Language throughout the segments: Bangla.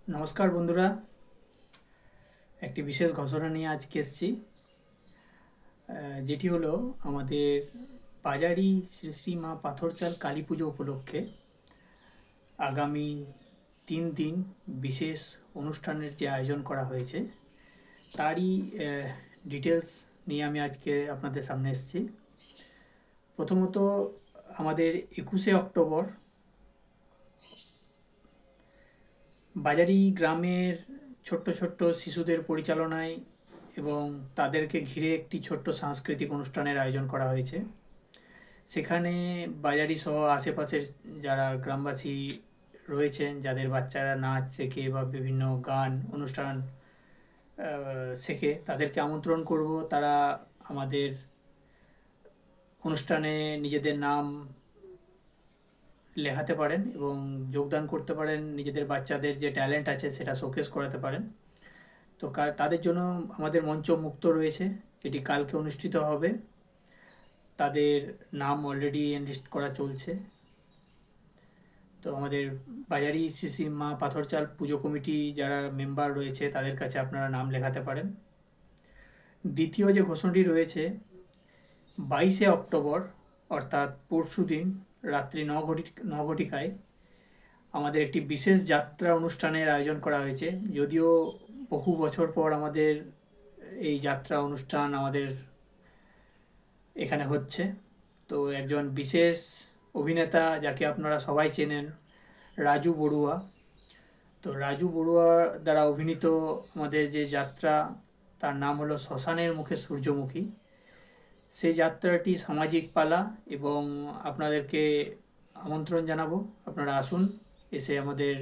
নমস্কার বন্ধুরা, একটি বিশেষ ঘোষণা নিয়ে আজকে এসেছি, যেটি হলো আমাদের বাজারি শ্রী শ্রী মা পাথরচাল কালী পুজো উপলক্ষে আগামী 3 দিন বিশেষ অনুষ্ঠানের যে আয়োজন করা হয়েছে তারই ডিটেলস নিয়ে আমি আজকে আপনাদের সামনে এসেছি। প্রথমত আমাদের 21শে অক্টোবর বাজারি গ্রামের ছোট্ট ছোট্ট শিশুদের পরিচালনায় এবং তাদেরকে ঘিরে একটি ছোট্ট সাংস্কৃতিক অনুষ্ঠানের আয়োজন করা হয়েছে। সেখানে বাজারি সহ আশেপাশের যারা গ্রামবাসী রয়েছেন, যাদের বাচ্চারা নাচ শেখে বা বিভিন্ন গান অনুষ্ঠান শেখে, তাদেরকে আমন্ত্রণ করব। তারা আমাদের অনুষ্ঠানে নিজেদের নাম লেখাতে পারেন এবং যোগদান করতে পারেন, নিজেদের বাচ্চাদের যে ট্যালেন্ট আছে সেটা শোকেস করাতে পারেন। তো তাদের জন্য আমাদের মঞ্চ মুক্ত রয়েছে, যেটি কালকে অনুষ্ঠিত হবে। তাদের নাম অলরেডি এনলিস্ট করা চলছে। তো আমাদের বাজারি শ্রী মা পাথরচাল পুজো কমিটি যারা মেম্বার রয়েছে তাদের কাছে আপনারা নাম লেখাতে পারেন। দ্বিতীয় যে ঘোষণাটি রয়েছে, 22শে অক্টোবর অর্থাৎ পরশুদিন রাত্রি 9 ঘটিকায় আমাদের একটি বিশেষ যাত্রা অনুষ্ঠানের আয়োজন করা হয়েছে। যদিও বহু বছর পর আমাদের এই যাত্রা অনুষ্ঠান আমাদের এখানে হচ্ছে। তো একজন বিশেষ অভিনেতা যাকে আপনারা সবাই চেনেন, রাজু বড়ুয়া। তো রাজু বড়ুয়া দ্বারা অভিনীত আমাদের যে যাত্রা, তার নাম হলো শ্মশানের মুখে সূর্যমুখী। সেই যাত্রাটি সামাজিক পালা এবং আপনাদেরকে আমন্ত্রণ জানাবো, আপনারা আসুন, এসে আমাদের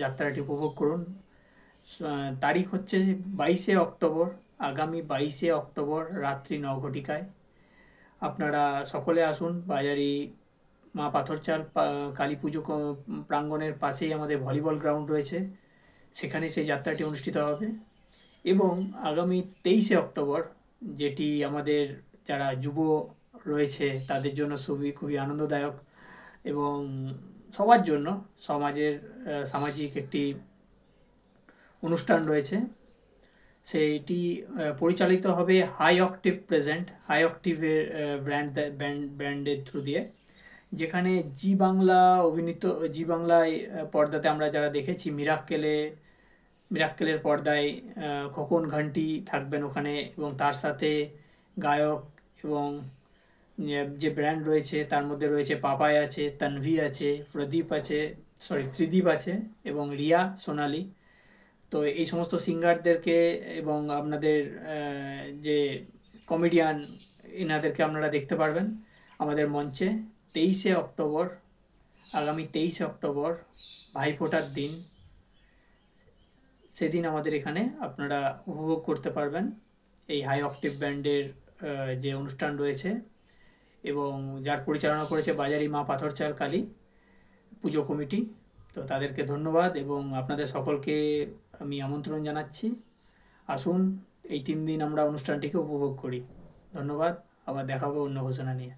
যাত্রাটি উপভোগ করুন। তারিখ হচ্ছে 22শে অক্টোবর, আগামী 22শে অক্টোবর রাত্রি 9 ঘটিকায়। আপনারা সকলে আসুন। বাজারি মা পাথরচাল কালী পুজো প্রাঙ্গণের পাশেই আমাদের ভলিবল গ্রাউন্ড রয়েছে, সেখানে সেই যাত্রাটি অনুষ্ঠিত হবে। এবং আগামী 23শে অক্টোবর, যেটি আমাদের যারা যুব রয়েছে তাদের জন্য খুবই আনন্দদায়ক এবং সবার জন্য সামাজিক একটি অনুষ্ঠান রয়েছে। সেইটি পরিচালিত হবে হাই অক্টিভ প্রেজেন্ট, হাই অক্টিভের ব্র্যান্ডের থ্রু দিয়ে, যেখানে জি বাংলায় পর্দাতে আমরা যারা দেখেছি, মিরাক্কেলের পর্দায় খোকন ঘন্টি থাকবেন ওখানে, এবং তার সাথে গায়ক এবং যে ব্র্যান্ড রয়েছে তার মধ্যে রয়েছে পাপাই আছে, তানভি আছে, ত্রিদীপ আছে এবং রিয়া সোনালি। তো এই সমস্ত সিঙ্গারদেরকে এবং আপনাদের যে কমেডিয়ান, এনাদেরকে আপনারা দেখতে পারবেন আমাদের মঞ্চে 23শে অক্টোবর, আগামী 23শে অক্টোবর ভাইফোঁটার দিন। সেদিন আমাদের এখানে আপনারা উপভোগ করতে পারবেন এই হাই অক্টিভ ব্যান্ডের যে অনুষ্ঠান রয়েছে, এবং যার পরিচালনা করেছে বাজারি মা পাথরচাল কালী পুজো কমিটি। তো তাদেরকে ধন্যবাদ এবং আপনাদের সকলকে আমি আমন্ত্রণ জানাচ্ছি। আসুন, এই 3 দিন আমরা অনুষ্ঠানটিকে উপভোগ করি। ধন্যবাদ, আবার দেখা হবে অন্য ঘোষণা নিয়ে।